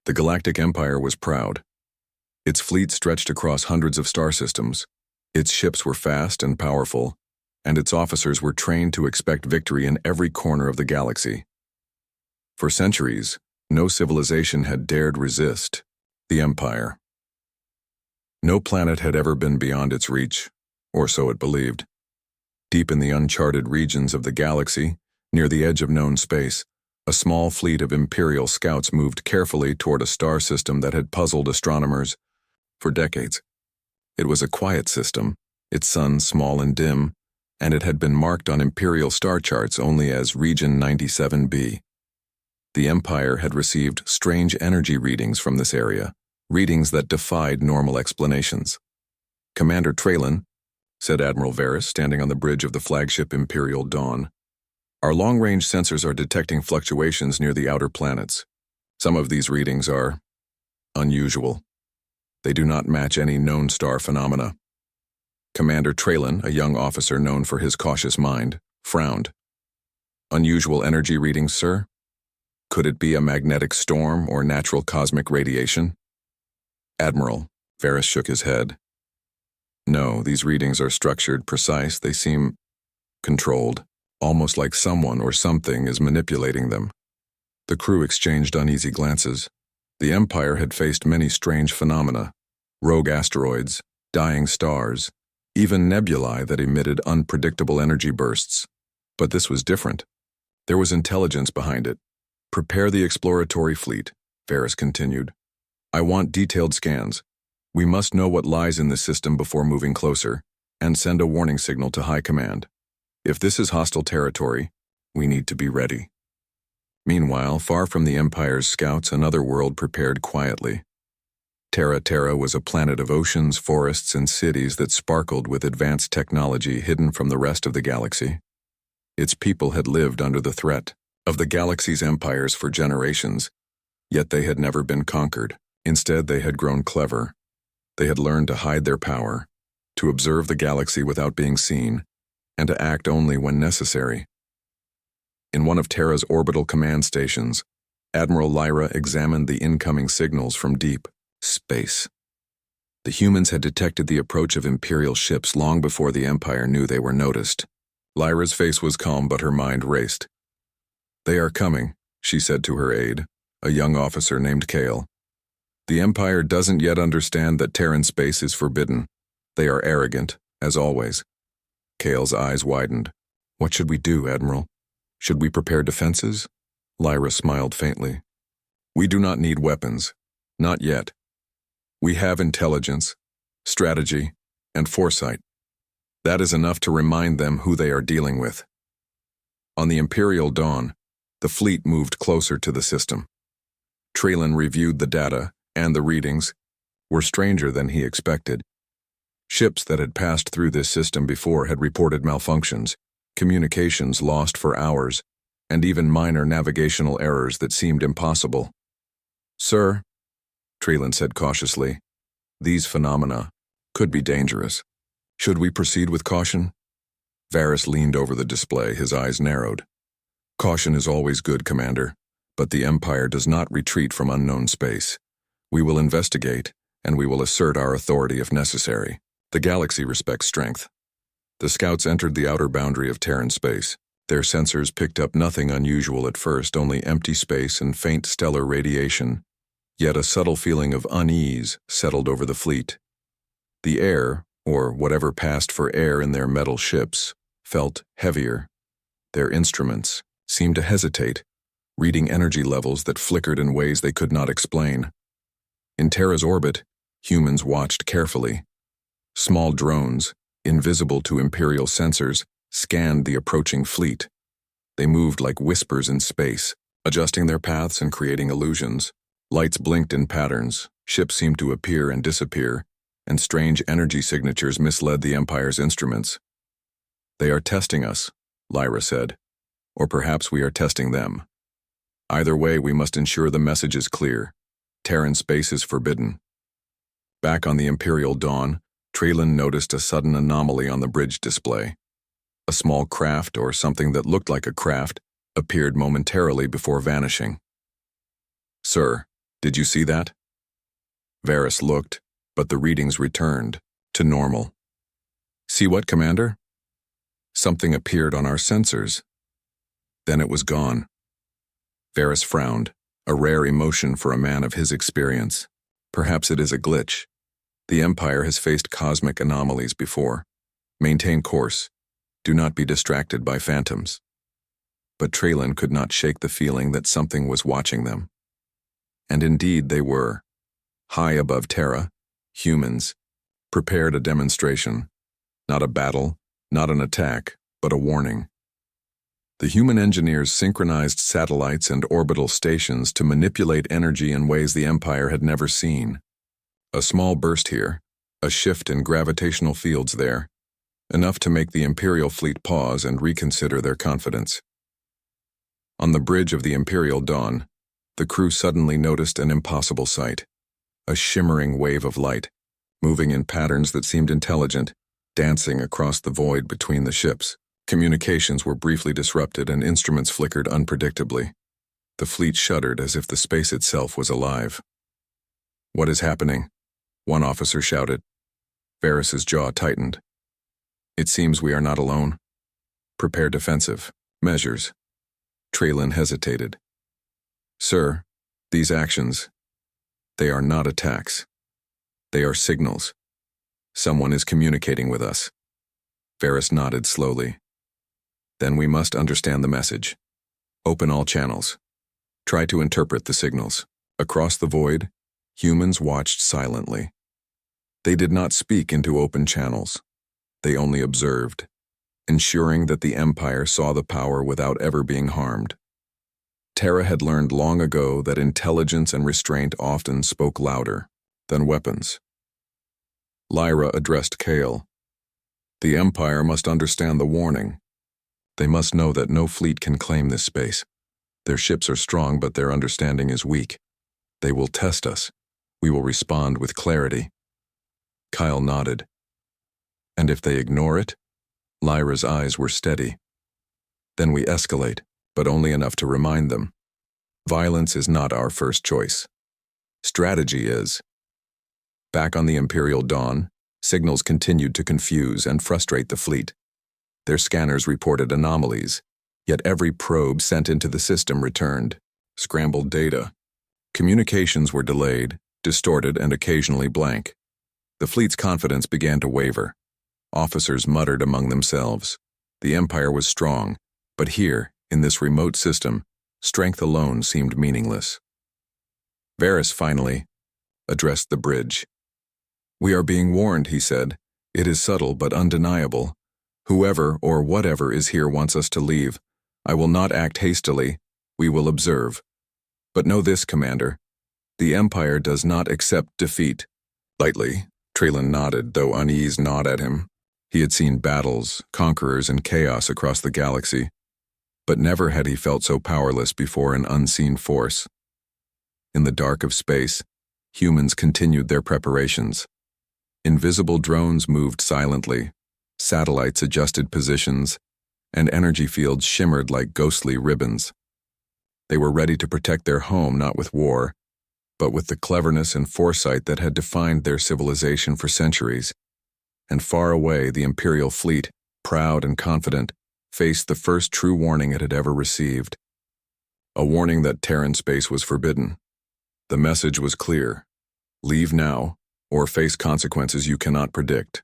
The Galactic Empire was proud. Its fleet stretched across hundreds of star systems. Its ships were fast and powerful, and its officers were trained to expect victory in every corner of the galaxy. For centuries, no civilization had dared resist the Empire. No planet had ever been beyond its reach, or so it believed. Deep in the uncharted regions of the galaxy, near the edge of known space, a small fleet of Imperial scouts moved carefully toward a star system that had puzzled astronomers for decades. It was a quiet system, its sun small and dim, and it had been marked on Imperial star charts only as Region 97b. The Empire had received strange energy readings from this area, readings that defied normal explanations. "Commander Traylan," said Admiral Varys, standing on the bridge of the flagship Imperial Dawn, "our long-range sensors are detecting fluctuations near the outer planets. Some of these readings are unusual. They do not match any known star phenomena." Commander Traylan, a young officer known for his cautious mind, frowned. "Unusual energy readings, sir? Could it be a magnetic storm or natural cosmic radiation?" "Admiral," Varys shook his head. "No, these readings are structured, precise. They seem controlled, almost like someone or something is manipulating them." The crew exchanged uneasy glances. The Empire had faced many strange phenomena: rogue asteroids, dying stars, even nebulae that emitted unpredictable energy bursts. But this was different. There was intelligence behind it. "Prepare the exploratory fleet," Varys continued. "I want detailed scans. We must know what lies in the system before moving closer, and send a warning signal to High Command. If this is hostile territory, we need to be ready." Meanwhile, far from the Empire's scouts, another world prepared quietly. Terra was a planet of oceans, forests, and cities that sparkled with advanced technology hidden from the rest of the galaxy. Its people had lived under the threat of the galaxy's empires for generations, yet they had never been conquered. Instead, they had grown clever. They had learned to hide their power, to observe the galaxy without being seen, and to act only when necessary. In one of Terra's orbital command stations, Admiral Lyra examined the incoming signals from deep space. The humans had detected the approach of Imperial ships long before the Empire knew they were noticed. Lyra's face was calm, but her mind raced. "They are coming," she said to her aide, a young officer named Kale. "The Empire doesn't yet understand that Terran space is forbidden. They are arrogant, as always." Kale's eyes widened. "What should we do, Admiral? Should we prepare defenses?" Lyra smiled faintly. "We do not need weapons. Not yet. We have intelligence, strategy, and foresight. That is enough to remind them who they are dealing with." On the Imperial Dawn, the fleet moved closer to the system. Traylan reviewed the data, and the readings were stranger than he expected. Ships that had passed through this system before had reported malfunctions, communications lost for hours, and even minor navigational errors that seemed impossible. "Sir," Traylan said cautiously, "these phenomena could be dangerous. Should we proceed with caution?" Varys leaned over the display, his eyes narrowed. "Caution is always good, Commander, but the Empire does not retreat from unknown space. We will investigate, and we will assert our authority if necessary. The galaxy respects strength." The scouts entered the outer boundary of Terran space. Their sensors picked up nothing unusual at first, only empty space and faint stellar radiation. Yet a subtle feeling of unease settled over the fleet. The air, or whatever passed for air in their metal ships, felt heavier. Their instruments seemed to hesitate, reading energy levels that flickered in ways they could not explain. In Terra's orbit, humans watched carefully. Small drones, invisible to Imperial sensors, scanned the approaching fleet. They moved like whispers in space, adjusting their paths and creating illusions. Lights blinked in patterns, ships seemed to appear and disappear, and strange energy signatures misled the Empire's instruments. "They are testing us," Lyra said. "Or perhaps we are testing them. Either way, we must ensure the message is clear. Terran space is forbidden." Back on the Imperial Dawn, Traylan noticed a sudden anomaly on the bridge display. A small craft, or something that looked like a craft, appeared momentarily before vanishing. "Sir," Did you see that? Varys looked, but the readings returned to normal. See what, Commander? Something appeared on our sensors. Then it was gone. Varys frowned, a rare emotion for a man of his experience. Perhaps it is a glitch. The Empire has faced cosmic anomalies before. Maintain course. Do not be distracted by phantoms. But Traylan could not shake the feeling that something was watching them. And indeed they were. High above Terra, humans prepared a demonstration. Not a battle, not an attack, but a warning. The human engineers synchronized satellites and orbital stations to manipulate energy in ways the Empire had never seen. A small burst here, a shift in gravitational fields there, enough to make the Imperial fleet pause and reconsider their confidence. On the bridge of the Imperial Dawn, the crew suddenly noticed an impossible sight. A shimmering wave of light, moving in patterns that seemed intelligent, dancing across the void between the ships. Communications were briefly disrupted and instruments flickered unpredictably. The fleet shuddered as if the space itself was alive. "What is happening?" one officer shouted. Varys's jaw tightened. "It seems we are not alone. Prepare defensive measures." Traylan hesitated. "Sir, these actions, they are not attacks. They are signals. Someone is communicating with us." Varys nodded slowly. "Then we must understand the message. Open all channels. Try to interpret the signals." Across the void, humans watched silently. They did not speak into open channels. They only observed, ensuring that the Empire saw the power without ever being harmed. Terra had learned long ago that intelligence and restraint often spoke louder than weapons. Lyra addressed Kale. "The Empire must understand the warning. They must know that no fleet can claim this space. Their ships are strong, but their understanding is weak. They will test us. We will respond with clarity." Kyle nodded. "And if they ignore it?" Lyra's eyes were steady. "Then we escalate, but only enough to remind them. Violence is not our first choice. Strategy is." Back on the Imperial Dawn, signals continued to confuse and frustrate the fleet. Their scanners reported anomalies, yet every probe sent into the system returned scrambled data. Communications were delayed, distorted, and occasionally blank. The fleet's confidence began to waver. Officers muttered among themselves. The Empire was strong, but here, in this remote system, strength alone seemed meaningless. Varys finally addressed the bridge. "We are being warned," he said. "It is subtle but undeniable. Whoever or whatever is here wants us to leave. I will not act hastily. We will observe. But know this, Commander. The Empire does not accept defeat." Lightly, Traylan nodded, though unease gnawed at him. He had seen battles, conquerors, and chaos across the galaxy, but never had he felt so powerless before an unseen force. In the dark of space, humans continued their preparations. Invisible drones moved silently, satellites adjusted positions, and energy fields shimmered like ghostly ribbons. They were ready to protect their home not with war, but with the cleverness and foresight that had defined their civilization for centuries. And far away, the Imperial fleet, proud and confident, faced the first true warning it had ever received. A warning that Terran space was forbidden. The message was clear: leave now, or face consequences you cannot predict.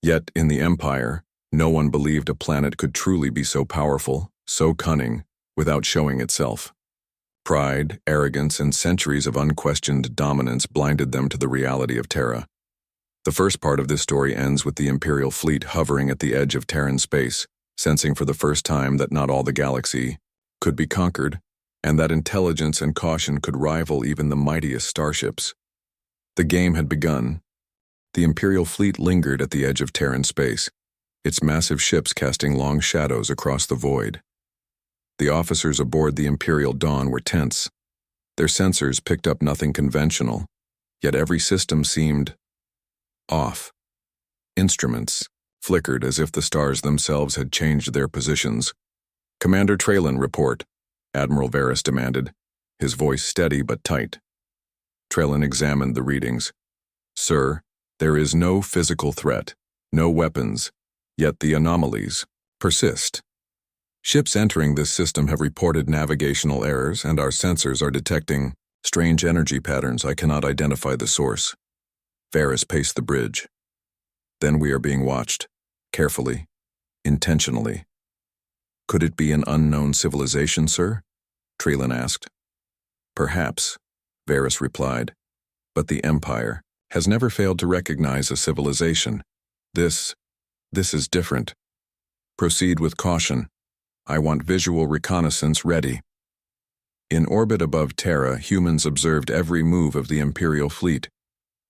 Yet, in the Empire, no one believed a planet could truly be so powerful, so cunning, without showing itself. Pride, arrogance, and centuries of unquestioned dominance blinded them to the reality of Terra. The first part of this story ends with the Imperial fleet hovering at the edge of Terran space, sensing for the first time that not all the galaxy could be conquered, and that intelligence and caution could rival even the mightiest starships. The game had begun. The Imperial fleet lingered at the edge of Terran space, its massive ships casting long shadows across the void. The officers aboard the Imperial Dawn were tense. Their sensors picked up nothing conventional, yet every system seemed off. Instruments flickered as if the stars themselves had changed their positions. "Commander Traylan, report," Admiral Varys demanded, his voice steady but tight. Trellin examined the readings. Sir, there is no physical threat, no weapons, yet the anomalies persist. Ships entering this system have reported navigational errors, and our sensors are detecting strange energy patterns. I cannot identify the source. Varys paced the bridge. Then we are being watched, carefully, intentionally. Could it be an unknown civilization, sir? Trellin asked. Perhaps, Varys replied, but the Empire has never failed to recognize a civilization. This is different. Proceed with caution. I want visual reconnaissance ready. In orbit above Terra, humans observed every move of the Imperial fleet.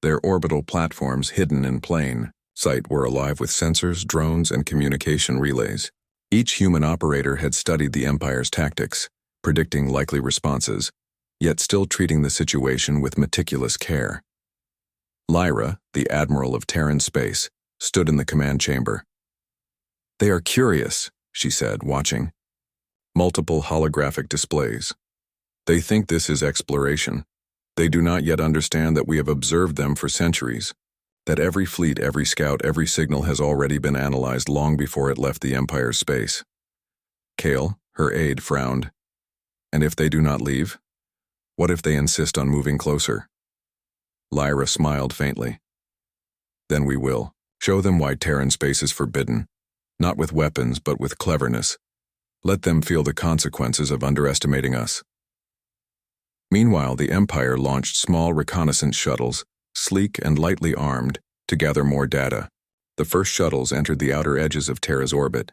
Their orbital platforms, hidden in plain sight, were alive with sensors, drones, and communication relays. Each human operator had studied the Empire's tactics, predicting likely responses, yet still treating the situation with meticulous care. Lyra, the Admiral of Terran space, stood in the command chamber. They are curious, she said, watching. Multiple holographic displays. They think this is exploration. They do not yet understand that we have observed them for centuries, that every fleet, every scout, every signal has already been analyzed long before it left the Empire's space. Kale, her aide, frowned. And if they do not leave? What if they insist on moving closer? Lyra smiled faintly. Then we will. Show them why Terran space is forbidden. Not with weapons, but with cleverness. Let them feel the consequences of underestimating us. Meanwhile, the Empire launched small reconnaissance shuttles, sleek and lightly armed, to gather more data. The first shuttles entered the outer edges of Terra's orbit.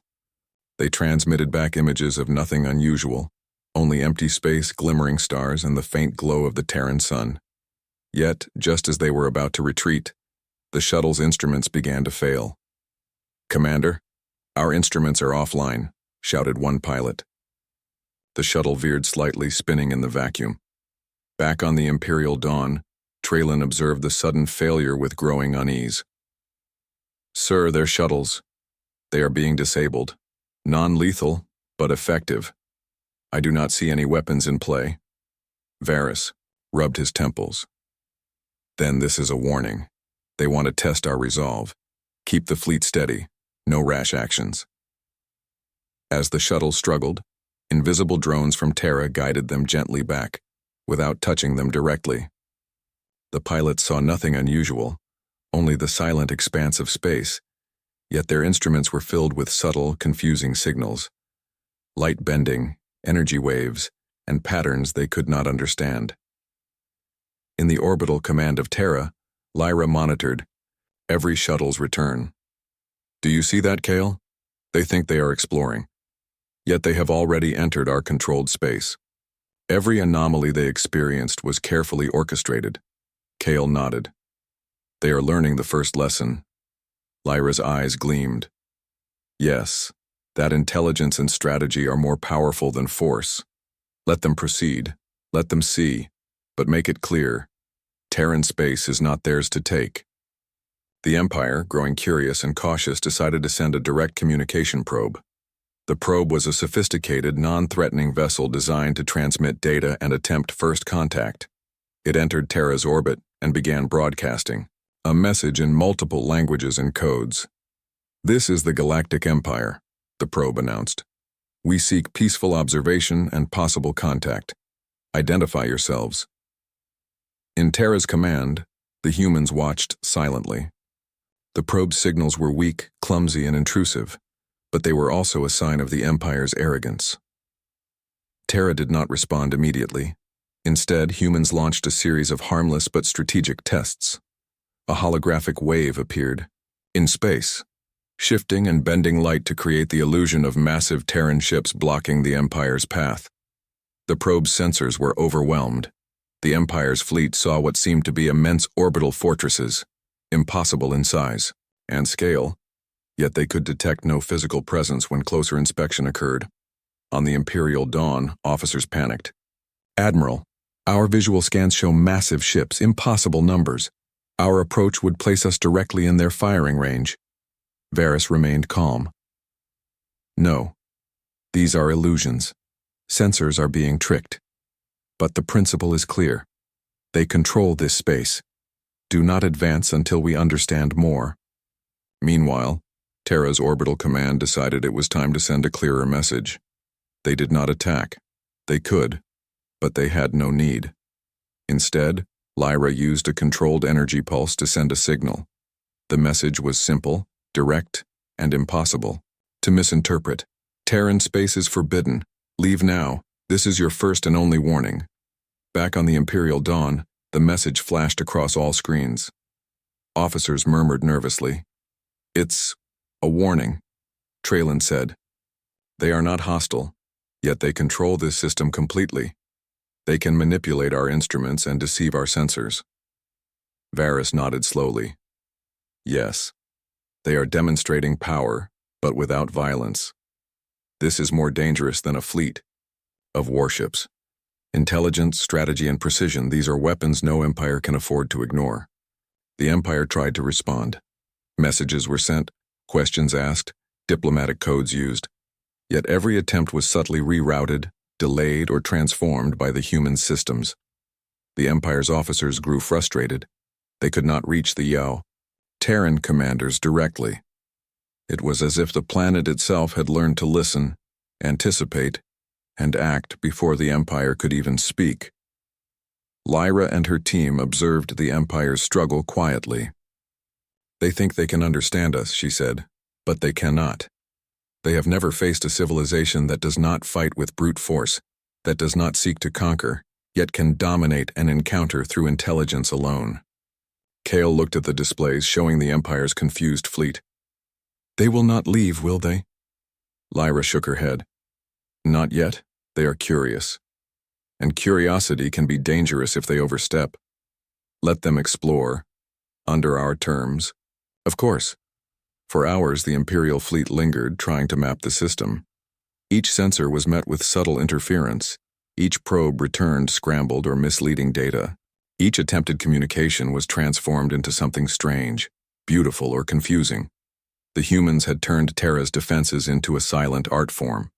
They transmitted back images of nothing unusual, only empty space, glimmering stars, and the faint glow of the Terran sun. Yet, just as they were about to retreat, the shuttle's instruments began to fail. Commander, our instruments are offline, shouted one pilot. The shuttle veered slightly, spinning in the vacuum. Back on the Imperial Dawn, Trellin observed the sudden failure with growing unease. Sir, they're shuttles. They are being disabled. Non-lethal, but effective. I do not see any weapons in play. Varys rubbed his temples. Then this is a warning. They want to test our resolve. Keep the fleet steady. No rash actions. As the shuttle struggled, invisible drones from Terra guided them gently back, without touching them directly. The pilots saw nothing unusual, only the silent expanse of space, yet their instruments were filled with subtle, confusing signals. Light bending, energy waves, and patterns they could not understand. In the orbital command of Terra, Lyra monitored every shuttle's return. Do you see that, Kale? They think they are exploring. Yet they have already entered our controlled space. Every anomaly they experienced was carefully orchestrated. Kale nodded. They are learning the first lesson. Lyra's eyes gleamed. Yes, that intelligence and strategy are more powerful than force. Let them proceed. Let them see. But make it clear, Terran space is not theirs to take. The Empire, growing curious and cautious, decided to send a direct communication probe. The probe was a sophisticated, non-threatening vessel designed to transmit data and attempt first contact. It entered Terra's orbit and began broadcasting, a message in multiple languages and codes. This is the Galactic Empire, the probe announced. We seek peaceful observation and possible contact. Identify yourselves. In Terra's command, the humans watched silently. The probe's signals were weak, clumsy, and intrusive, but they were also a sign of the Empire's arrogance. Terra did not respond immediately. Instead, humans launched a series of harmless but strategic tests. A holographic wave appeared in space, shifting and bending light to create the illusion of massive Terran ships blocking the Empire's path. The probe's sensors were overwhelmed. The Empire's fleet saw what seemed to be immense orbital fortresses, impossible in size and scale, yet they could detect no physical presence when closer inspection occurred. On the Imperial Dawn, officers panicked. Admiral, our visual scans show massive ships, impossible numbers. Our approach would place us directly in their firing range. Varys remained calm. No, these are illusions. Sensors are being tricked. But the principle is clear. They control this space. Do not advance until we understand more. Meanwhile, Terra's orbital command decided it was time to send a clearer message. They did not attack. They could, but they had no need. Instead, Lyra used a controlled energy pulse to send a signal. The message was simple, direct, and impossible to misinterpret. Terran space is forbidden. Leave now. This is your first and only warning. Back on the Imperial Dawn, the message flashed across all screens. Officers murmured nervously. It's a warning, Traylan said. They are not hostile, yet they control this system completely. They can manipulate our instruments and deceive our sensors. Varys nodded slowly. Yes, they are demonstrating power, but without violence. This is more dangerous than a fleet of warships. Intelligence, strategy, and precision, these are weapons no empire can afford to ignore. The Empire tried to respond. Messages were sent, questions asked, diplomatic codes used. Yet every attempt was subtly rerouted, delayed, or transformed by the human systems. The Empire's officers grew frustrated. They could not reach the Terran commanders directly. It was as if the planet itself had learned to listen, anticipate, and act before the Empire could even speak. Lyra and her team observed the Empire's struggle quietly. They think they can understand us, she said, but they cannot. They have never faced a civilization that does not fight with brute force, that does not seek to conquer, yet can dominate an encounter through intelligence alone. Kale looked at the displays showing the Empire's confused fleet. They will not leave, will they? Lyra shook her head. Not yet. They are curious. And curiosity can be dangerous if they overstep. Let them explore, under our terms. Of course. For hours the Imperial fleet lingered, trying to map the system. Each sensor was met with subtle interference. Each probe returned scrambled or misleading data. Each attempted communication was transformed into something strange, beautiful, or confusing. The humans had turned Terra's defenses into a silent art form.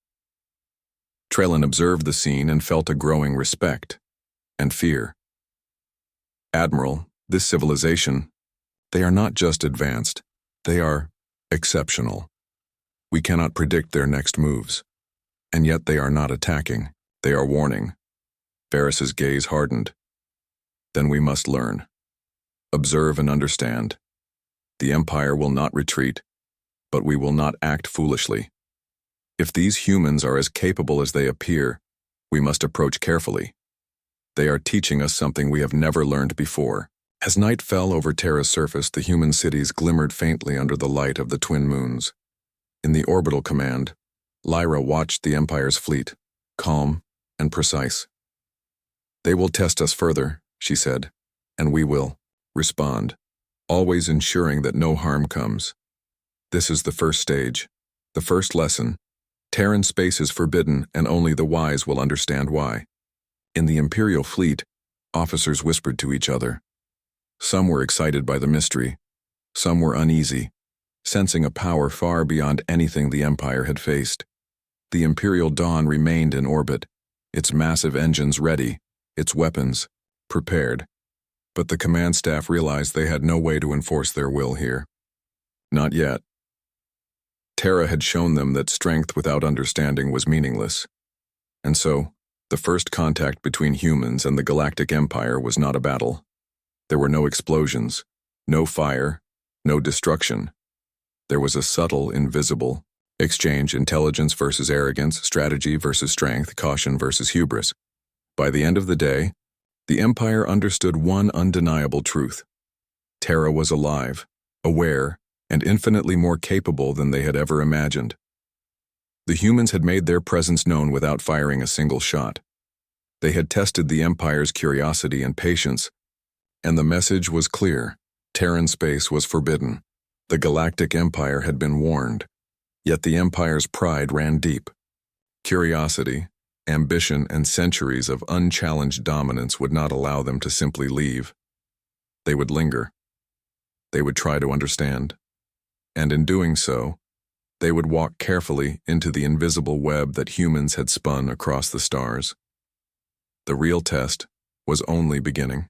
Traylan observed the scene and felt a growing respect and fear. Admiral, this civilization, they are not just advanced, they are exceptional. We cannot predict their next moves. And yet they are not attacking, they are warning. Varys's gaze hardened. Then we must learn. Observe and understand. The Empire will not retreat, but we will not act foolishly. If these humans are as capable as they appear, we must approach carefully. They are teaching us something we have never learned before. As night fell over Terra's surface, the human cities glimmered faintly under the light of the twin moons. In the orbital command, Lyra watched the Empire's fleet, calm and precise. They will test us further, she said, and we will respond, always ensuring that no harm comes. This is the first stage, the first lesson. Terran space is forbidden, and only the wise will understand why. In the Imperial fleet, officers whispered to each other. Some were excited by the mystery. Some were uneasy, sensing a power far beyond anything the Empire had faced. The Imperial Dawn remained in orbit, its massive engines ready, its weapons prepared. But the command staff realized they had no way to enforce their will here. Not yet. Terra had shown them that strength without understanding was meaningless. And so, the first contact between humans and the Galactic Empire was not a battle. There were no explosions, no fire, no destruction. There was a subtle, invisible exchange: intelligence versus arrogance, strategy versus strength, caution versus hubris. By the end of the day, the Empire understood one undeniable truth. Terra was alive, aware, and infinitely more capable than they had ever imagined. The humans had made their presence known without firing a single shot. They had tested the Empire's curiosity and patience, and the message was clear: Terran space was forbidden. The Galactic Empire had been warned, yet the Empire's pride ran deep. Curiosity, ambition, and centuries of unchallenged dominance would not allow them to simply leave. They would linger. They would try to understand. And in doing so, they would walk carefully into the invisible web that humans had spun across the stars. The real test was only beginning.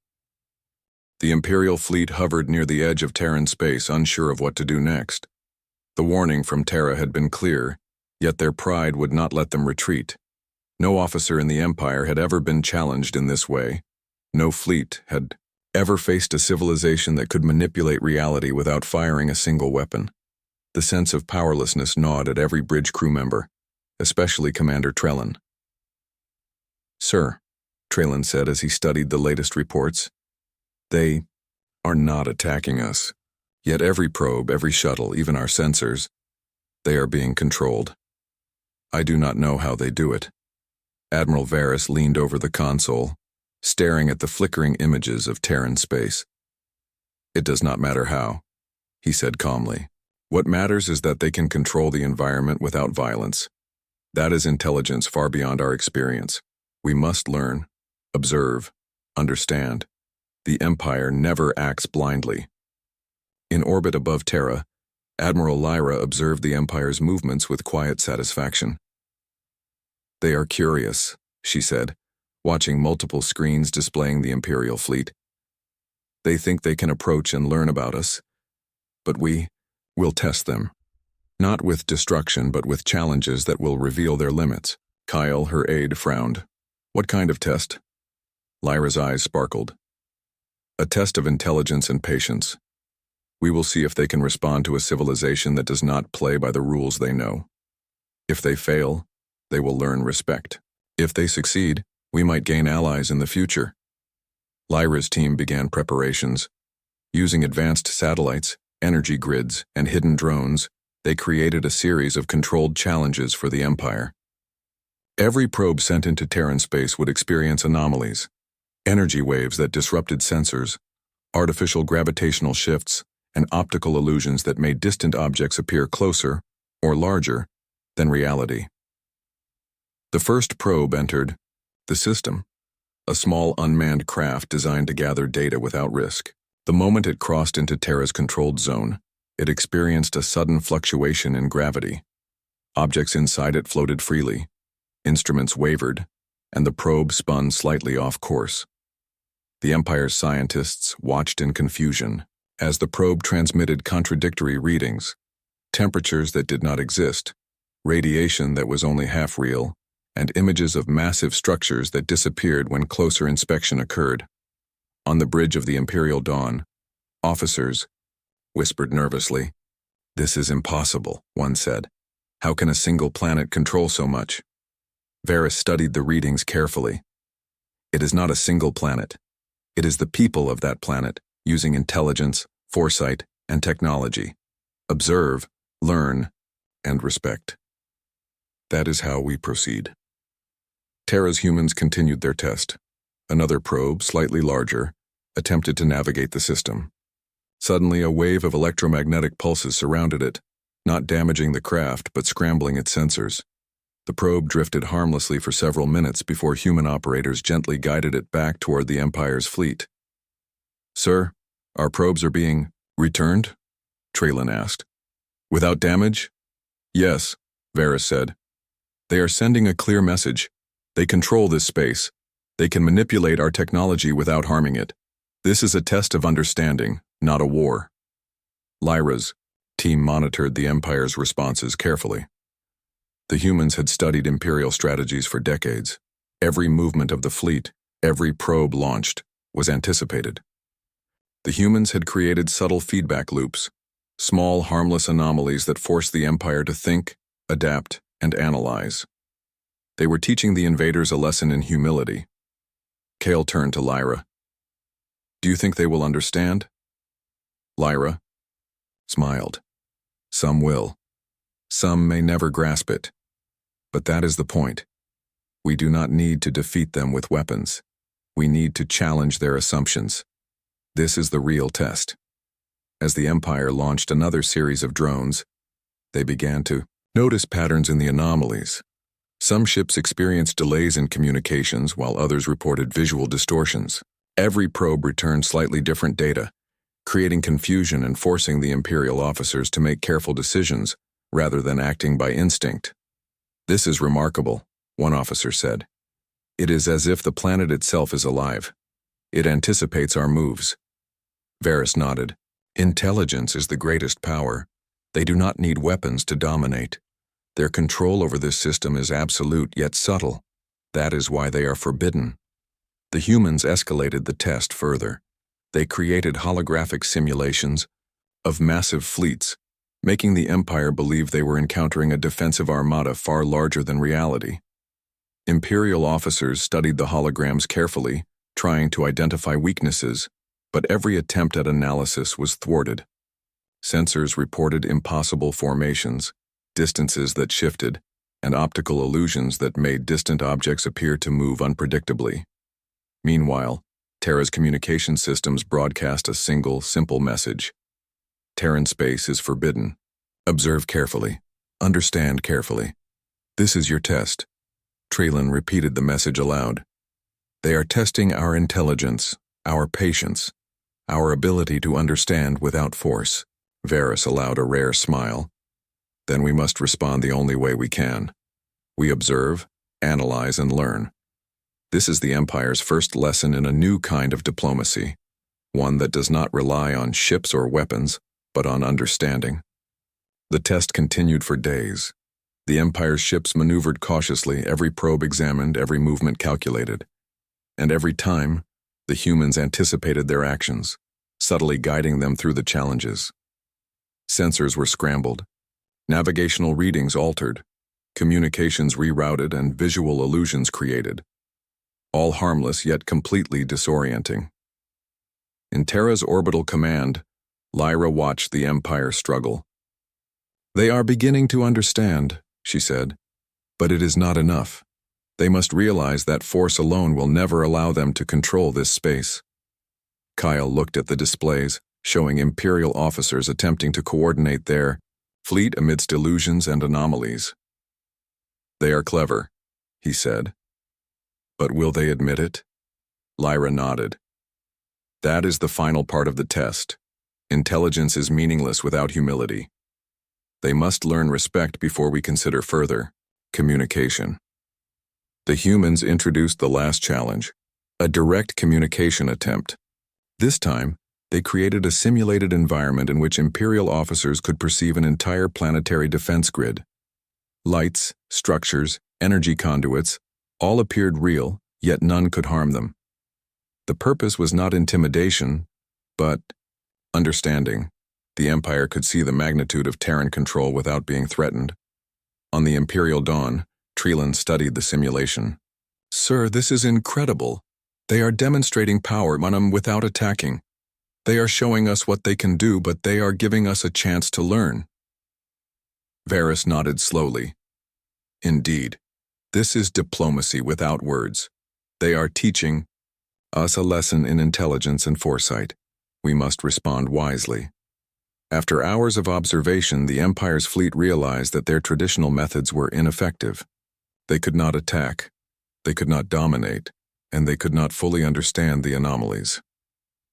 The Imperial fleet hovered near the edge of Terran space, unsure of what to do next. The warning from Terra had been clear, yet their pride would not let them retreat. No officer in the Empire had ever been challenged in this way. No fleet had ever faced a civilization that could manipulate reality without firing a single weapon. The sense of powerlessness gnawed at every bridge crew member, especially Commander Trellin. "Sir," Trellin said as he studied the latest reports, "they are not attacking us. Yet every probe, every shuttle, even our sensors, they are being controlled. I do not know how they do it." Admiral Varys leaned over the console, staring at the flickering images of Terran space. "It does not matter how," he said calmly. "What matters is that they can control the environment without violence. That is intelligence far beyond our experience. We must learn, observe, understand. The Empire never acts blindly." In orbit above Terra, Admiral Lyra observed the Empire's movements with quiet satisfaction. "They are curious," she said, watching multiple screens displaying the Imperial fleet. "They think they can approach and learn about us, but we will test them. Not with destruction, but with challenges that will reveal their limits." Kyle, her aide, frowned. "What kind of test?" Lyra's eyes sparkled. "A test of intelligence and patience. We will see if they can respond to a civilization that does not play by the rules they know. If they fail, they will learn respect. If they succeed, we might gain allies in the future." Lyra's team began preparations. Using advanced satellites, energy grids, and hidden drones, they created a series of controlled challenges for the Empire. Every probe sent into Terran space would experience anomalies, energy waves that disrupted sensors, artificial gravitational shifts, and optical illusions that made distant objects appear closer, or larger, than reality. The first probe entered the system, a small unmanned craft designed to gather data without risk. The moment it crossed into Terra's controlled zone, it experienced a sudden fluctuation in gravity. Objects inside it floated freely, instruments wavered, and the probe spun slightly off course. The Empire's scientists watched in confusion as the probe transmitted contradictory readings, temperatures that did not exist, radiation that was only half real, and images of massive structures that disappeared when closer inspection occurred. On the bridge of the Imperial Dawn, officers whispered nervously. "This is impossible," one said. "How can a single planet control so much?" Varys studied the readings carefully. "It is not a single planet. It is the people of that planet, using intelligence, foresight, and technology. Observe, learn, and respect. That is how we proceed." Terra's humans continued their test. Another probe, slightly larger, attempted to navigate the system. Suddenly, a wave of electromagnetic pulses surrounded it, not damaging the craft but scrambling its sensors. The probe drifted harmlessly for several minutes before human operators gently guided it back toward the Empire's fleet. "Sir, our probes are being returned?" Trellin asked. "Without damage?" "Yes," Varys said. "They are sending a clear message. They control this space. They can manipulate our technology without harming it. This is a test of understanding, not a war." Lyra's team monitored the Empire's responses carefully. The humans had studied Imperial strategies for decades. Every movement of the fleet, every probe launched, was anticipated. The humans had created subtle feedback loops, small harmless anomalies that forced the Empire to think, adapt, and analyze. They were teaching the invaders a lesson in humility. Kale turned to Lyra. "Do you think they will understand?" Lyra smiled. "Some will. Some may never grasp it. But that is the point. We do not need to defeat them with weapons. We need to challenge their assumptions. This is the real test." As the Empire launched another series of drones, they began to notice patterns in the anomalies. Some ships experienced delays in communications, while others reported visual distortions. Every probe returned slightly different data, creating confusion and forcing the Imperial officers to make careful decisions rather than acting by instinct. "This is remarkable," one officer said. It is as if the planet itself is alive. It anticipates our moves. Varys nodded. Intelligence is the greatest power. They do not need weapons to dominate. Their control over this system is absolute yet subtle. That is why they are forbidden. The humans escalated the test further. They created holographic simulations of massive fleets, making the Empire believe they were encountering a defensive armada far larger than reality. Imperial officers studied the holograms carefully, trying to identify weaknesses, but every attempt at analysis was thwarted. Sensors reported impossible formations, distances that shifted, and optical illusions that made distant objects appear to move unpredictably. Meanwhile, Terra's communication systems broadcast a single, simple message. Terran space is forbidden. Observe carefully. Understand carefully. This is your test. Treelan repeated the message aloud. They are testing our intelligence, our patience, our ability to understand without force. Varys allowed a rare smile. Then we must respond the only way we can. We observe, analyze, and learn. This is the Empire's first lesson in a new kind of diplomacy, one that does not rely on ships or weapons, but on understanding. The test continued for days. The Empire's ships maneuvered cautiously, every probe examined, every movement calculated. And every time, the humans anticipated their actions, subtly guiding them through the challenges. Sensors were scrambled, navigational readings altered, communications rerouted, and visual illusions created. All harmless yet completely disorienting. In Terra's orbital command, Lyra watched the Empire struggle. They are beginning to understand, she said, but it is not enough. They must realize that force alone will never allow them to control this space. Kyle looked at the displays, showing Imperial officers attempting to coordinate their fleet amidst illusions and anomalies. They are clever, he said. But will they admit it? Lyra nodded. That is the final part of the test. Intelligence is meaningless without humility. They must learn respect before we consider further communication. The humans introduced the last challenge, a direct communication attempt. This time, they created a simulated environment in which Imperial officers could perceive an entire planetary defense grid. Lights, structures, energy conduits, all appeared real, yet none could harm them. The purpose was not intimidation, but understanding. The Empire could see the magnitude of Terran control without being threatened. On the Imperial dawn, Treelan studied the simulation. Sir, this is incredible. They are demonstrating power without attacking. They are showing us what they can do, but they are giving us a chance to learn. Varys nodded slowly. Indeed, this is diplomacy without words. They are teaching us a lesson in intelligence and foresight. We must respond wisely. After hours of observation, the Empire's fleet realized that their traditional methods were ineffective. They could not attack, they could not dominate, and they could not fully understand the anomalies.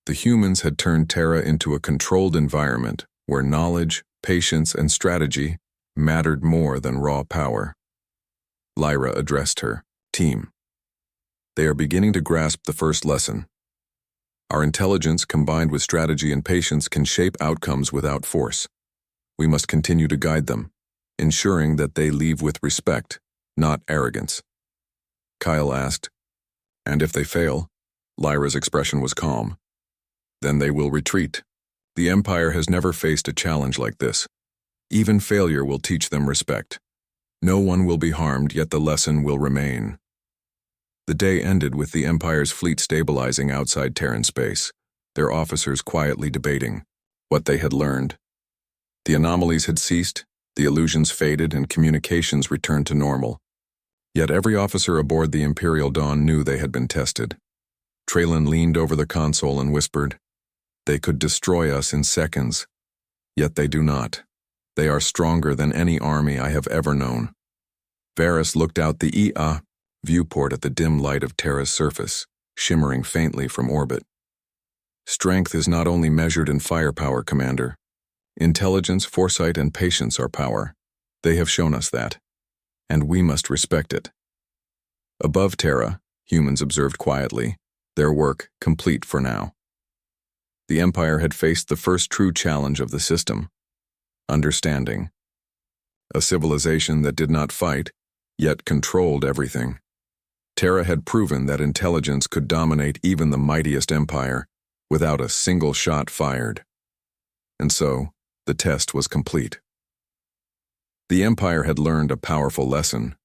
The humans had turned Terra into a controlled environment where knowledge, patience, and strategy mattered more than raw power. Lyra addressed her team. They are beginning to grasp the first lesson. Our intelligence combined with strategy and patience can shape outcomes without force. We must continue to guide them, ensuring that they leave with respect, not arrogance. Kyle asked, and if they fail? Lyra's expression was calm. Then they will retreat. The Empire has never faced a challenge like this. Even failure will teach them respect. No one will be harmed, yet the lesson will remain. The day ended with the Empire's fleet stabilizing outside Terran space, their officers quietly debating what they had learned. The anomalies had ceased, the illusions faded, and communications returned to normal. Yet every officer aboard the Imperial Dawn knew they had been tested. Treelan leaned over the console and whispered, "They could destroy us in seconds. Yet they do not. They are stronger than any army I have ever known." Varys looked out the EA viewport at the dim light of Terra's surface, shimmering faintly from orbit. Strength is not only measured in firepower, Commander. Intelligence, foresight, and patience are power. They have shown us that, and we must respect it. Above Terra, Humans observed quietly, their work complete for now. The Empire had faced the first true challenge of the system: understanding. A civilization that did not fight, yet controlled everything. Terra had proven that intelligence could dominate even the mightiest empire without a single shot fired. And so, the test was complete. The Empire had learned a powerful lesson.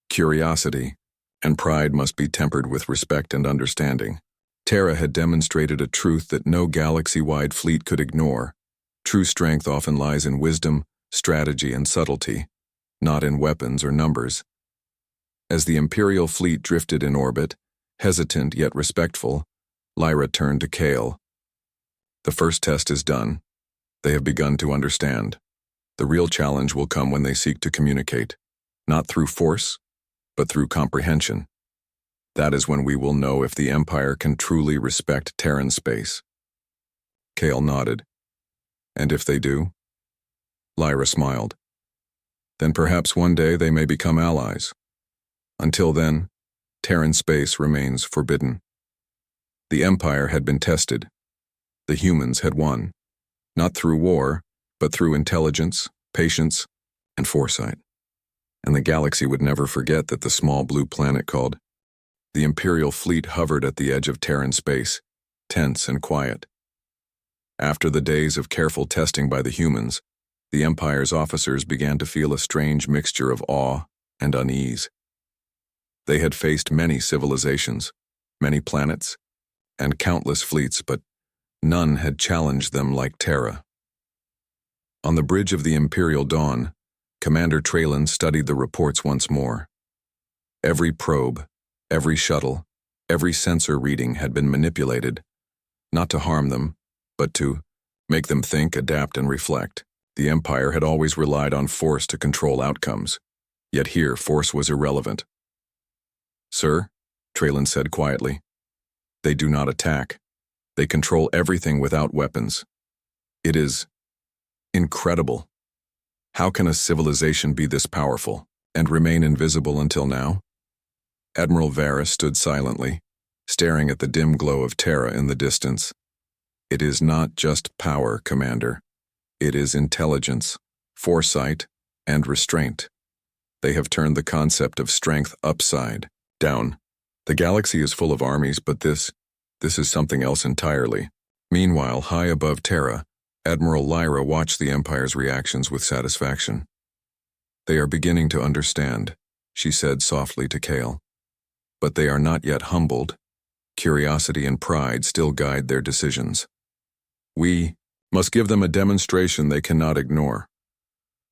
Curiosity and pride must be tempered with respect and understanding. Terra had demonstrated a truth that no galaxy-wide fleet could ignore. True strength often lies in wisdom, strategy, and subtlety, not in weapons or numbers. As the Imperial fleet drifted in orbit, hesitant yet respectful, Lyra turned to Kale. The first test is done. They have begun to understand. The real challenge will come when they seek to communicate, not through force, but through comprehension. That is when we will know if the Empire can truly respect Terran space. Kale nodded. And if they do? Lyra smiled. Then perhaps one day they may become allies. Until then, Terran space remains forbidden. The Empire had been tested. The humans had won, not through war, but through intelligence, patience, and foresight. And the galaxy would never forget that the small blue planet called. The Imperial fleet hovered at the edge of Terran space, tense and quiet. After the days of careful testing by the humans, the Empire's officers began to feel a strange mixture of awe and unease. They had faced many civilizations, many planets, and countless fleets, but none had challenged them like Terra. On the bridge of the Imperial Dawn, Commander Traylan studied the reports once more. Every probe, every shuttle, every sensor reading had been manipulated, not to harm them, but to make them think, adapt, and reflect. The Empire had always relied on force to control outcomes, yet here force was irrelevant. "Sir," Traylan said quietly, "they do not attack. They control everything without weapons. It is incredible. How can a civilization be this powerful and remain invisible until now?" Admiral Varys stood silently, staring at the dim glow of Terra in the distance. "It is not just power, Commander. It is intelligence, foresight, and restraint. They have turned the concept of strength upside down. The galaxy is full of armies, but this is something else entirely." Meanwhile, high above Terra, Admiral Lyra watched the Empire's reactions with satisfaction. "They are beginning to understand," she said softly to Kale. "But they are not yet humbled. Curiosity and pride still guide their decisions. We must give them a demonstration they cannot ignore."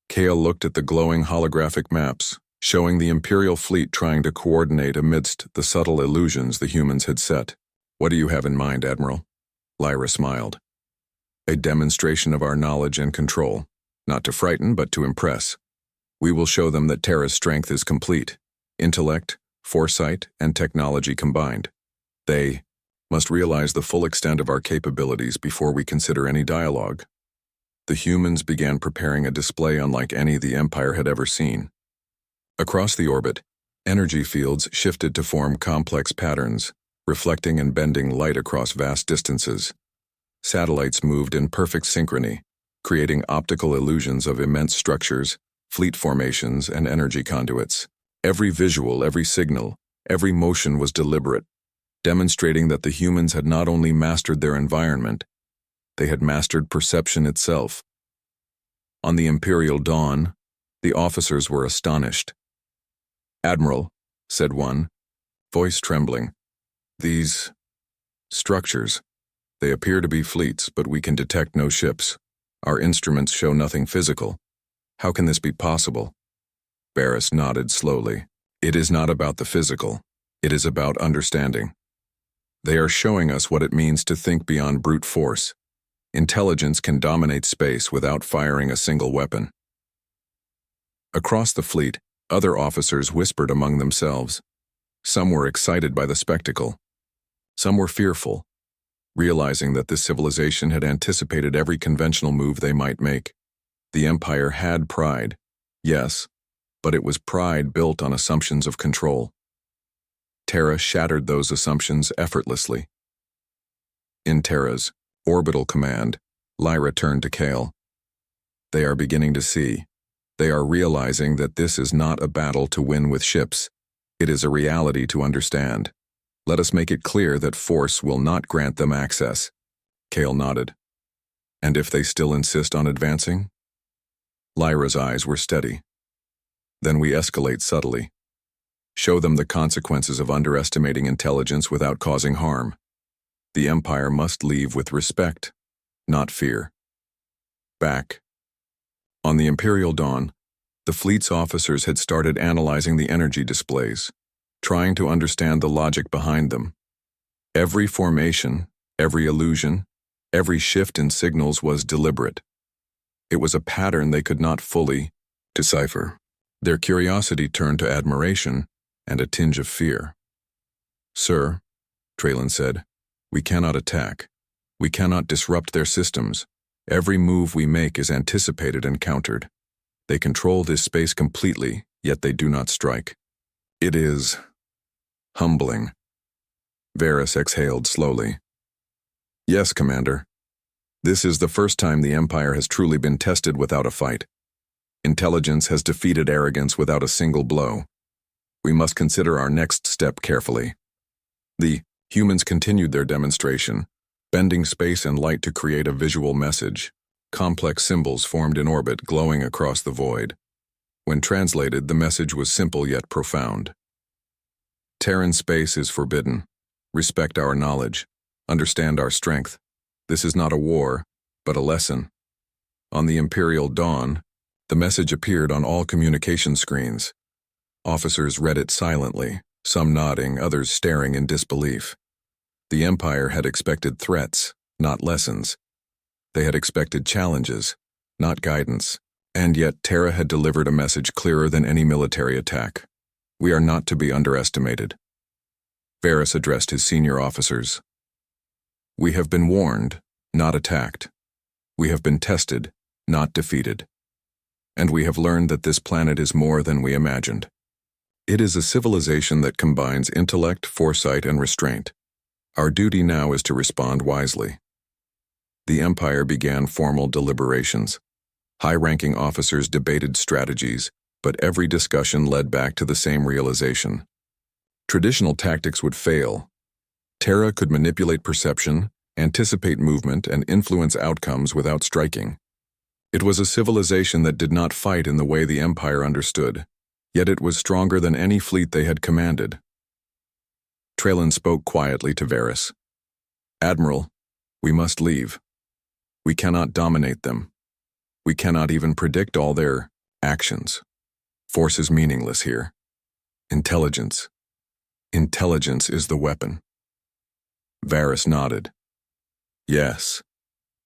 Kale looked at the glowing holographic maps, showing the Imperial fleet trying to coordinate amidst the subtle illusions the humans had set. "What do you have in mind, Admiral?" Lyra smiled. "A demonstration of our knowledge and control, not to frighten but to impress. We will show them that Terra's strength is complete, intellect, foresight, and technology combined. They must realize the full extent of our capabilities before we consider any dialogue." The humans began preparing a display unlike any the Empire had ever seen. Across the orbit, energy fields shifted to form complex patterns, reflecting and bending light across vast distances. Satellites moved in perfect synchrony, creating optical illusions of immense structures, fleet formations, and energy conduits. Every visual, every signal, every motion was deliberate, demonstrating that the humans had not only mastered their environment, they had mastered perception itself. On the Imperial Dawn, the officers were astonished. "Admiral," said one, voice trembling, "these structures, they appear to be fleets, but we can detect no ships. Our instruments show nothing physical. How can this be possible?" Varys nodded slowly. "It is not about the physical. It is about understanding. They are showing us what it means to think beyond brute force. Intelligence can dominate space without firing a single weapon." Across the fleet, other officers whispered among themselves. Some were excited by the spectacle. Some were fearful, realizing that this civilization had anticipated every conventional move they might make. The Empire had pride, yes, but it was pride built on assumptions of control. Terra shattered those assumptions effortlessly. In Terra's orbital command, Lyra turned to Kale. They are beginning to see. They are realizing that this is not a battle to win with ships. It is a reality to understand. Let us make it clear that force will not grant them access. Kale nodded. And if they still insist on advancing? Lyra's eyes were steady. Then we escalate subtly. Show them the consequences of underestimating intelligence without causing harm. The Empire must leave with respect, not fear. Back. On the Imperial Dawn, the fleet's officers had started analyzing the energy displays, trying to understand the logic behind them. Every formation, every illusion, every shift in signals was deliberate. It was a pattern they could not fully decipher. Their curiosity turned to admiration and a tinge of fear. "Sir," Traylon said, "we cannot attack. We cannot disrupt their systems. Every move we make is anticipated and countered. They control this space completely, yet they do not strike. It is humbling." Varys exhaled slowly. "Yes, Commander. This is the first time the Empire has truly been tested without a fight. Intelligence has defeated arrogance without a single blow. We must consider our next step carefully." The humans continued their demonstration, bending space and light to create a visual message. Complex symbols formed in orbit, glowing across the void. When translated, the message was simple yet profound. "Terran space is forbidden. Respect our knowledge. Understand our strength. This is not a war, but a lesson." On the Imperial Dawn, the message appeared on all communication screens. Officers read it silently, some nodding, others staring in disbelief. The Empire had expected threats, not lessons. They had expected challenges, not guidance. And yet Terra had delivered a message clearer than any military attack. We are not to be underestimated. Varys addressed his senior officers. "We have been warned, not attacked. We have been tested, not defeated. And we have learned that this planet is more than we imagined. It is a civilization that combines intellect, foresight, and restraint. Our duty now is to respond wisely." The Empire began formal deliberations. High-ranking officers debated strategies, but every discussion led back to the same realization. Traditional tactics would fail. Terra could manipulate perception, anticipate movement, and influence outcomes without striking. It was a civilization that did not fight in the way the Empire understood, yet it was stronger than any fleet they had commanded. Traylon spoke quietly to Varys. "Admiral, we must leave. We cannot dominate them. We cannot even predict all their actions. Force is meaningless here. Intelligence. Intelligence is the weapon." Varys nodded. "Yes,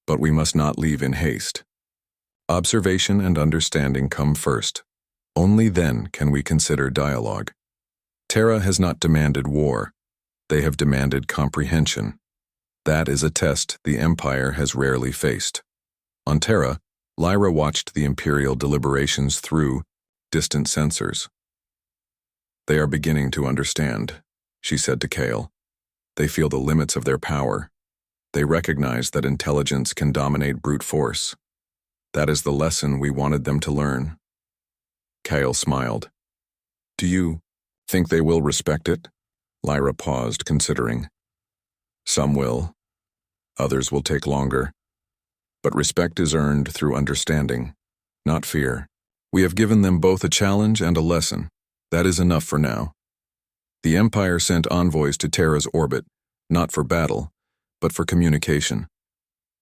but we must not leave in haste. Observation and understanding come first. Only then can we consider dialogue. Terra has not demanded war. They have demanded comprehension. That is a test the Empire has rarely faced." On Terra, Lyra watched the Imperial deliberations through distant sensors. "They are beginning to understand," she said to Kale. "They feel the limits of their power. They recognize that intelligence can dominate brute force. That is the lesson we wanted them to learn." Kale smiled. "Do you think they will respect it?" Lyra paused, considering. "Some will. Others will take longer. But respect is earned through understanding, not fear. We have given them both a challenge and a lesson. That is enough for now." The Empire sent envoys to Terra's orbit, not for battle, but for communication.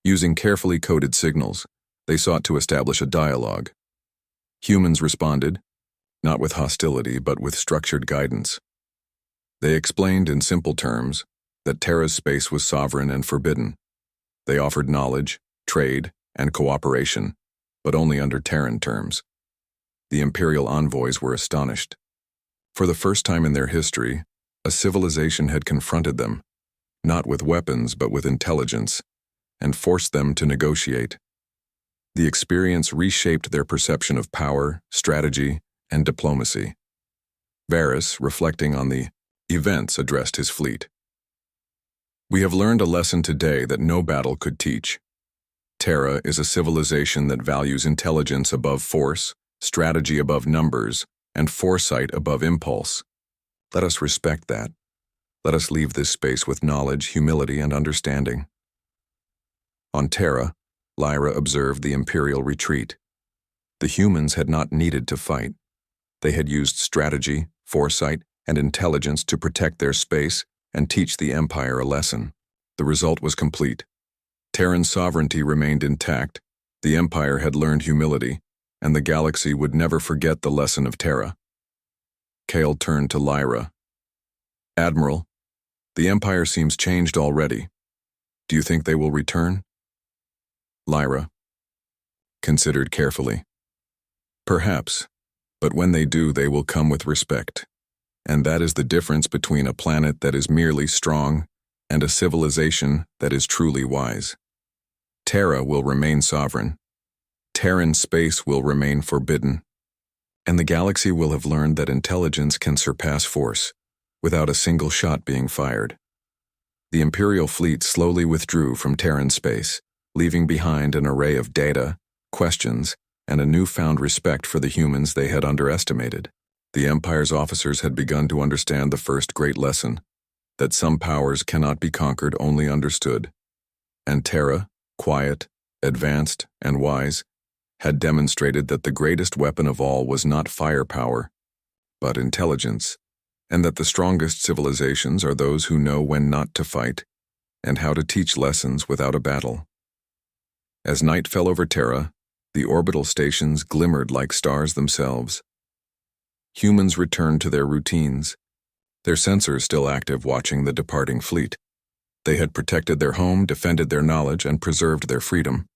Using carefully coded signals, they sought to establish a dialogue. Humans responded, not with hostility, but with structured guidance. They explained in simple terms that Terra's space was sovereign and forbidden. They offered knowledge, trade, and cooperation, but only under Terran terms. The Imperial envoys were astonished. For the first time in their history, a civilization had confronted them, not with weapons but with intelligence, and forced them to negotiate. The experience reshaped their perception of power, strategy, and diplomacy. Varys, reflecting on the Events addressed his fleet. We have learned a lesson today that no battle could teach. Terra is a civilization that values intelligence above force, strategy above numbers, and foresight above impulse. Let us respect that. Let us leave this space with knowledge, humility, and understanding. On Terra, Lyra observed the Imperial retreat. The humans had not needed to fight. They had used strategy, foresight, and intelligence to protect their space and teach the Empire a lesson. The result was complete. Terran sovereignty remained intact, the Empire had learned humility, and the galaxy would never forget the lesson of Terra. Kale turned to Lyra. Admiral, the Empire seems changed already. Do you think they will return? Lyra considered carefully. Perhaps, but when they do, they will come with respect. And that is the difference between a planet that is merely strong and a civilization that is truly wise. Terra will remain sovereign. Terran space will remain forbidden. And the galaxy will have learned that intelligence can surpass force, without a single shot being fired. The Imperial fleet slowly withdrew from Terran space, leaving behind an array of data, questions, and a newfound respect for the humans they had underestimated. The Empire's officers had begun to understand the first great lesson, that some powers cannot be conquered, only understood. And Terra, quiet, advanced, and wise, had demonstrated that the greatest weapon of all was not firepower, but intelligence, and that the strongest civilizations are those who know when not to fight and how to teach lessons without a battle. As night fell over Terra, the orbital stations glimmered like stars themselves. Humans returned to their routines, their sensors still active watching the departing fleet. They had protected their home, defended their knowledge, and preserved their freedom.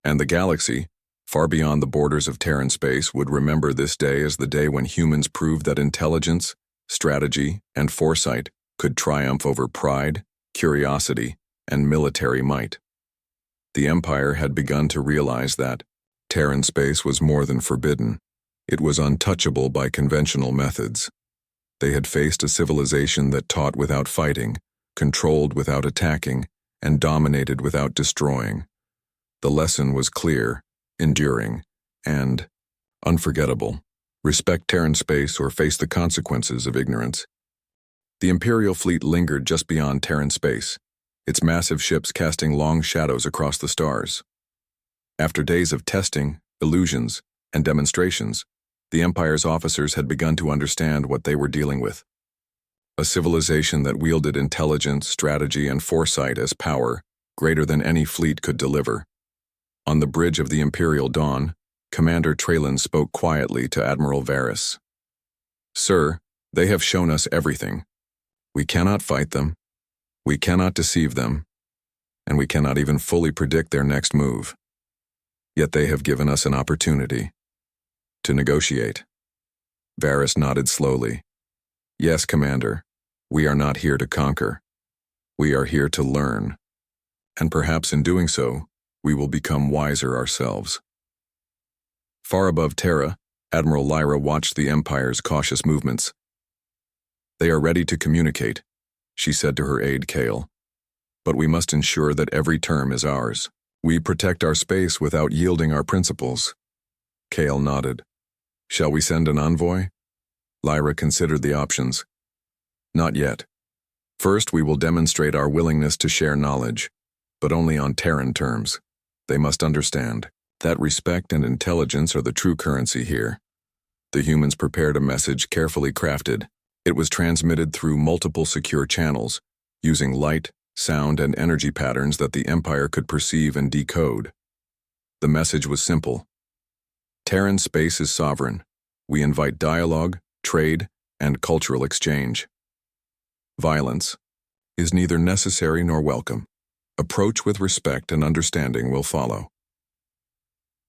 And the galaxy, far beyond the borders of Terran space, would remember this day as the day when humans proved that intelligence, strategy, and foresight could triumph over pride, curiosity, and military might. The Empire had begun to realize that Terran space was more than forbidden. It was untouchable by conventional methods. They had faced a civilization that taught without fighting, controlled without attacking, and dominated without destroying. The lesson was clear, enduring, and unforgettable. Respect Terran space or face the consequences of ignorance. The Imperial fleet lingered just beyond Terran space, its massive ships casting long shadows across the stars. After days of testing, illusions, and demonstrations, the Empire's officers had begun to understand what they were dealing with. A civilization that wielded intelligence, strategy, and foresight as power greater than any fleet could deliver. On the bridge of the Imperial Dawn, Commander Traylan spoke quietly to Admiral Varys. Sir, they have shown us everything. We cannot fight them, we cannot deceive them, and we cannot even fully predict their next move. Yet they have given us an opportunity to negotiate. Varys nodded slowly. Yes, Commander, we are not here to conquer. We are here to learn. And perhaps in doing so, we will become wiser ourselves. Far above Terra, Admiral Lyra watched the Empire's cautious movements. They are ready to communicate, she said to her aide Kale. But we must ensure that every term is ours. We protect our space without yielding our principles. Kale nodded. Shall we send an envoy? Lyra considered the options. Not yet. First, we will demonstrate our willingness to share knowledge, but only on Terran terms. They must understand that respect and intelligence are the true currency here. The humans prepared a message carefully crafted. It was transmitted through multiple secure channels, using light, sound, and energy patterns that the Empire could perceive and decode. The message was simple. Terran space is sovereign. We invite dialogue, trade, and cultural exchange. Violence is neither necessary nor welcome. Approach with respect and understanding will follow.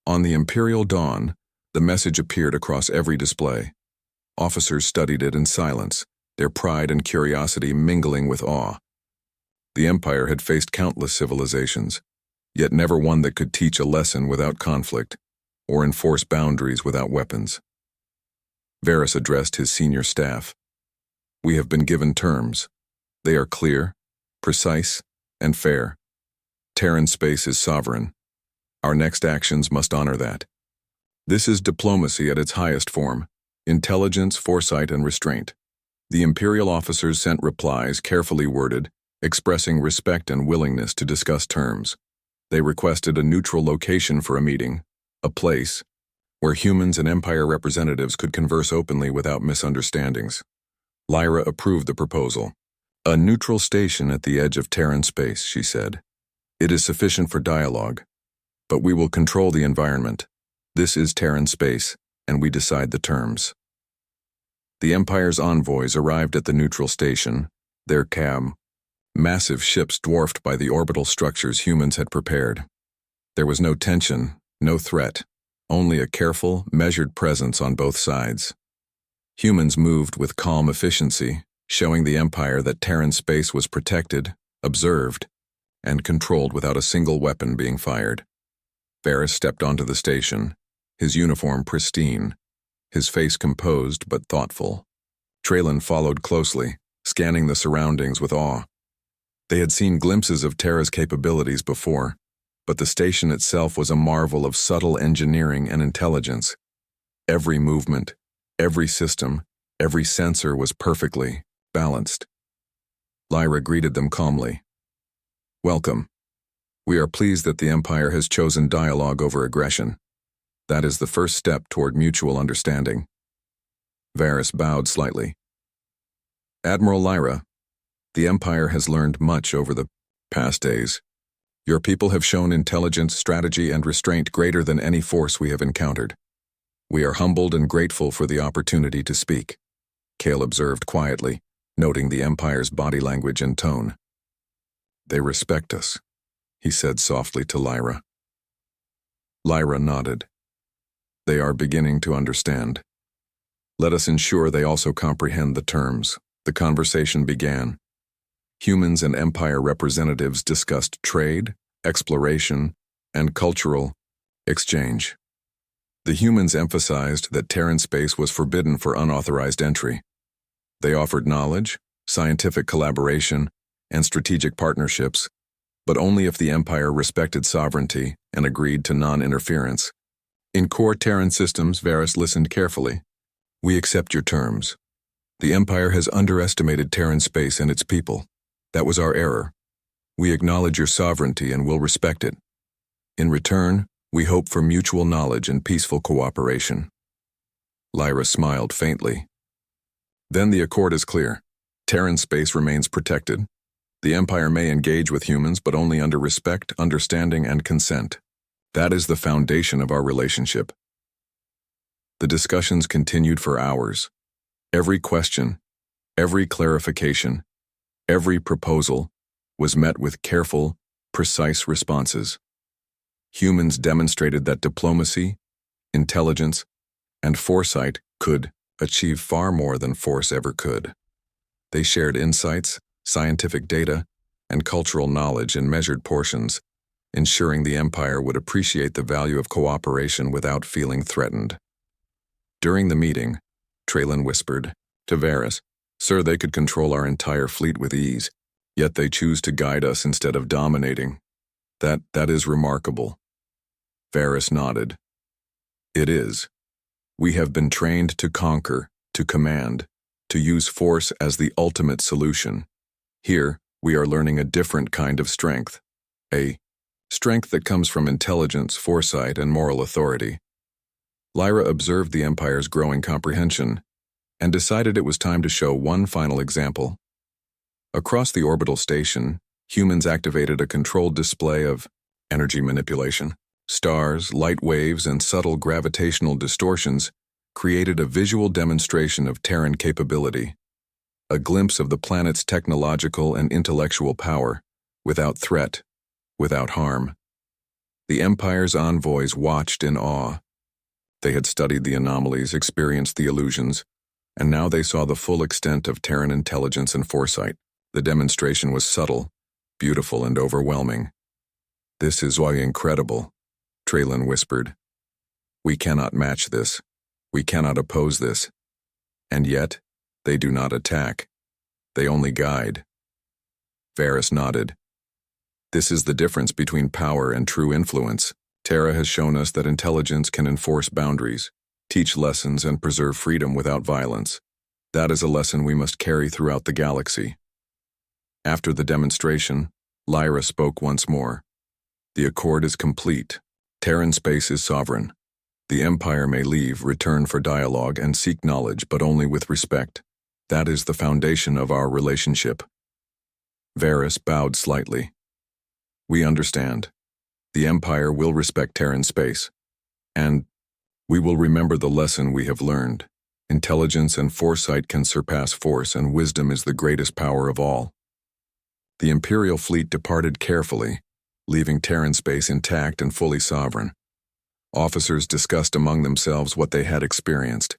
On the Imperial Dawn, the message appeared across every display. Officers studied it in silence, their pride and curiosity mingling with awe. The Empire had faced countless civilizations, yet never one that could teach a lesson without conflict, or enforce boundaries without weapons. Varys addressed his senior staff. We have been given terms. They are clear, precise, and fair. Terran space is sovereign. Our next actions must honor that. This is diplomacy at its highest form: intelligence, foresight, and restraint. The Imperial officers sent replies, carefully worded, expressing respect and willingness to discuss terms. They requested a neutral location for a meeting, a place where humans and Empire representatives could converse openly without misunderstandings. Lyra approved the proposal. A neutral station at the edge of Terran space, she said. It is sufficient for dialogue, but we will control the environment. This is Terran space, and we decide the terms. The Empire's envoys arrived at the neutral station, their massive ships dwarfed by the orbital structures humans had prepared. There was no tension, no threat, only a careful, measured presence on both sides. Humans moved with calm efficiency, showing the Empire that Terran space was protected, observed, and controlled without a single weapon being fired. Varys stepped onto the station, his uniform pristine, his face composed but thoughtful. Traylan followed closely, scanning the surroundings with awe. They had seen glimpses of Terra's capabilities before, but the station itself was a marvel of subtle engineering and intelligence. Every movement, every system, every sensor was perfectly balanced. Lyra greeted them calmly. Welcome. We are pleased that the Empire has chosen dialogue over aggression. That is the first step toward mutual understanding. Varys bowed slightly. Admiral Lyra, the Empire has learned much over the past days. Your people have shown intelligence, strategy, and restraint greater than any force we have encountered. We are humbled and grateful for the opportunity to speak, Cale observed quietly, noting the Empire's body language and tone. They respect us, he said softly to Lyra. Lyra nodded. They are beginning to understand. Let us ensure they also comprehend the terms. The conversation began. Humans and Empire representatives discussed trade, exploration, and cultural exchange. The humans emphasized that Terran space was forbidden for unauthorized entry. They offered knowledge, scientific collaboration, and strategic partnerships, but only if the Empire respected sovereignty and agreed to non-interference. In core Terran systems, Varys listened carefully. We accept your terms. The Empire has underestimated Terran space and its people. That was our error. We acknowledge your sovereignty and will respect it. In return, we hope for mutual knowledge and peaceful cooperation. Lyra smiled faintly. Then the accord is clear. Terran space remains protected. The Empire may engage with humans, but only under respect, understanding, and consent. That is the foundation of our relationship. The discussions continued for hours. Every question, every clarification, every proposal was met with careful, precise responses. Humans demonstrated that diplomacy, intelligence, and foresight could achieve far more than force ever could. They shared insights, scientific data, and cultural knowledge in measured portions, ensuring the Empire would appreciate the value of cooperation without feeling threatened. During the meeting, Traylan whispered to Varys, "Sir, they could control our entire fleet with ease, yet they choose to guide us instead of dominating. That is remarkable." Varys nodded. It is. We have been trained to conquer, to command, to use force as the ultimate solution. Here, we are learning a different kind of strength. A strength that comes from intelligence, foresight, and moral authority. Lyra observed the Empire's growing comprehension and decided it was time to show one final example. Across the orbital station, humans activated a controlled display of energy manipulation. Stars, light waves, and subtle gravitational distortions created a visual demonstration of Terran capability, a glimpse of the planet's technological and intellectual power, without threat, without harm. The Empire's envoys watched in awe. They had studied the anomalies, experienced the illusions, and now they saw the full extent of Terran intelligence and foresight. The demonstration was subtle, beautiful, and overwhelming. "This is why incredible," Traylan whispered. "We cannot match this. We cannot oppose this. And yet, they do not attack. They only guide. Varys nodded. This is the difference between power and true influence. Terra has shown us that intelligence can enforce boundaries, teach lessons, and preserve freedom without violence. That is a lesson we must carry throughout the galaxy. After the demonstration, Lyra spoke once more. The accord is complete. Terran space is sovereign. The Empire may leave, return for dialogue, and seek knowledge, but only with respect. That is the foundation of our relationship. Varys bowed slightly. We understand. The Empire will respect Terran space. And we will remember the lesson we have learned. Intelligence and foresight can surpass force, and wisdom is the greatest power of all. The Imperial fleet departed carefully, leaving Terran space intact and fully sovereign. Officers discussed among themselves what they had experienced.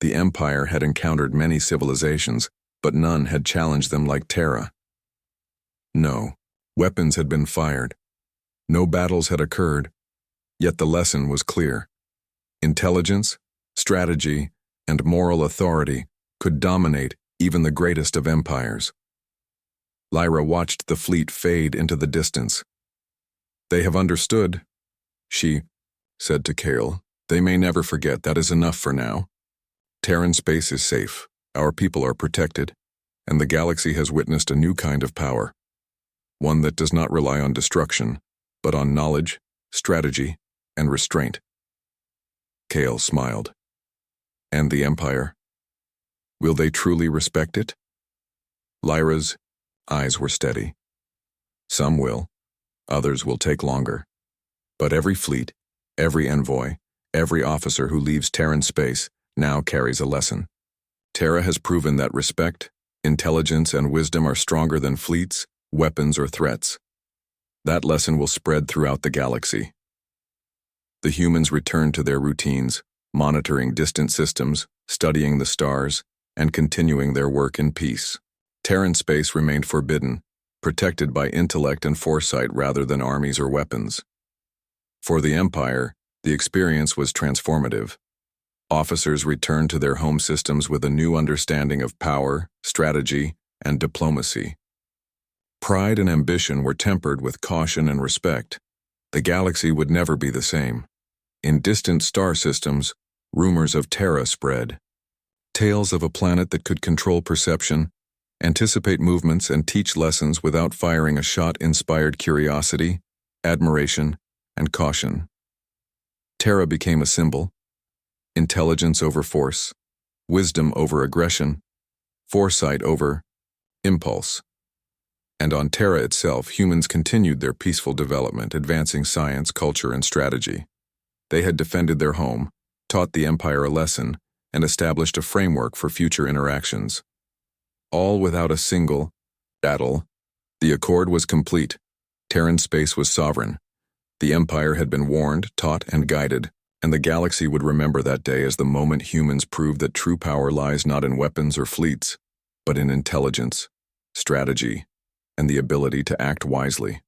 The Empire had encountered many civilizations, but none had challenged them like Terra. No, weapons had been fired. No battles had occurred, yet the lesson was clear. Intelligence, strategy, and moral authority could dominate even the greatest of empires. Lyra watched the fleet fade into the distance. They have understood, she said to Kale. They may never forget. That is enough for now. Terran space is safe, our people are protected, and the galaxy has witnessed a new kind of power. One that does not rely on destruction, but on knowledge, strategy, and restraint. Kale smiled. And the Empire? Will they truly respect it? Lyra's eyes were steady. Some will, others will take longer. But every fleet, every envoy, every officer who leaves Terran space now carries a lesson. Terra has proven that respect, intelligence, and wisdom are stronger than fleets, weapons, or threats. That lesson will spread throughout the galaxy. The humans returned to their routines, monitoring distant systems, studying the stars, and continuing their work in peace. Terran space remained forbidden, protected by intellect and foresight rather than armies or weapons. For the Empire, the experience was transformative. Officers returned to their home systems with a new understanding of power, strategy, and diplomacy. Pride and ambition were tempered with caution and respect. The galaxy would never be the same. In distant star systems, rumors of Terra spread. Tales of a planet that could control perception, anticipate movements, and teach lessons without firing a shot inspired curiosity, admiration, and caution. Terra became a symbol. Intelligence over force, wisdom over aggression, foresight over impulse. And on Terra itself, humans continued their peaceful development, advancing science, culture, and strategy. They had defended their home, taught the Empire a lesson, and established a framework for future interactions. All without a single battle. The accord was complete. Terran space was sovereign. The Empire had been warned, taught, and guided, and the galaxy would remember that day as the moment humans proved that true power lies not in weapons or fleets, but in intelligence, strategy, and the ability to act wisely.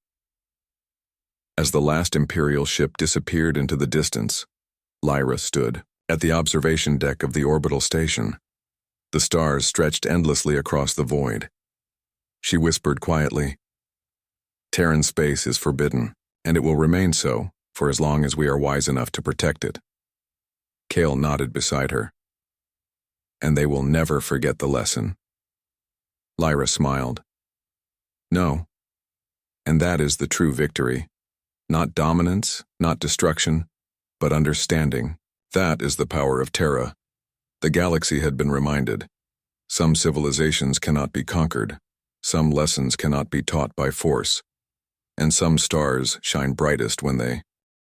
As the last Imperial ship disappeared into the distance, Lyra stood at the observation deck of the orbital station. The stars stretched endlessly across the void. She whispered quietly, "Terran space is forbidden, and it will remain so for as long as we are wise enough to protect it." Kale nodded beside her. "And they will never forget the lesson." Lyra smiled. "No. And that is the true victory. Not dominance, not destruction, but understanding. That is the power of Terra." The galaxy had been reminded. Some civilizations cannot be conquered, some lessons cannot be taught by force, and some stars shine brightest when they